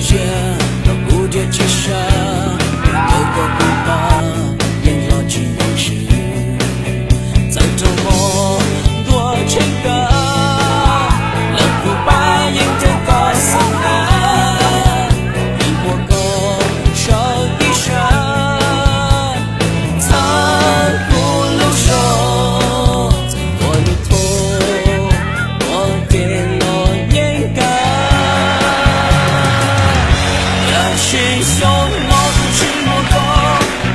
些都不觉其神，有个不怕年老尽人事，在周末多情歌，冷不白迎着高思念，比我更受一生，残酷路手，在我路途我跌落眼干，也许凶我不去莫过，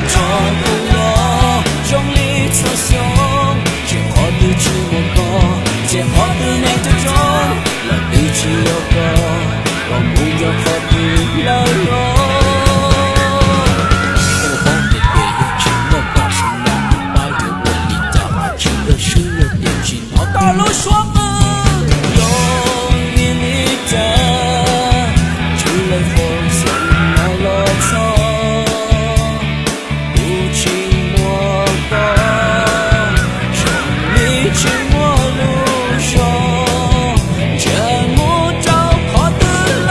这不我用力侧胸，结果的去莫过，结果的念着中，了一起有个，我不要何必了落。大路说有你离的，只能风声来落错，无情莫过，生命寂寞路上，全木照破的路，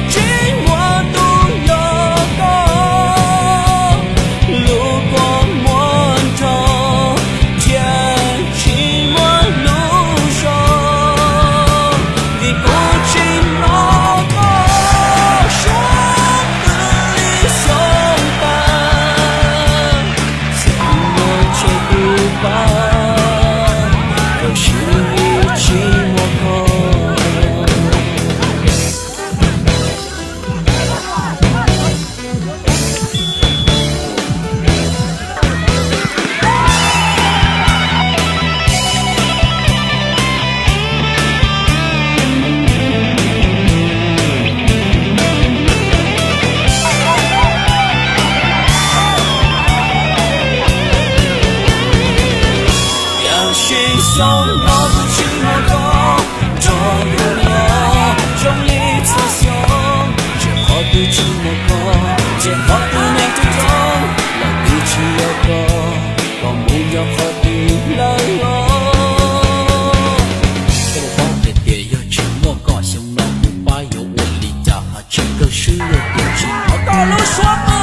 寂寞独有过，路过莫走，寂寞路上，你不寂寞过，说的理想般，怎么却不办？可是你寂寞过。心胸我不去莫过，这不了用力侧胸，结果的寂寞过，结果的念着中，让一起有个，我们要何必了落？这个荒的爹有寂寞过，想了不把有我离家，这个是有点寂寞。大路说。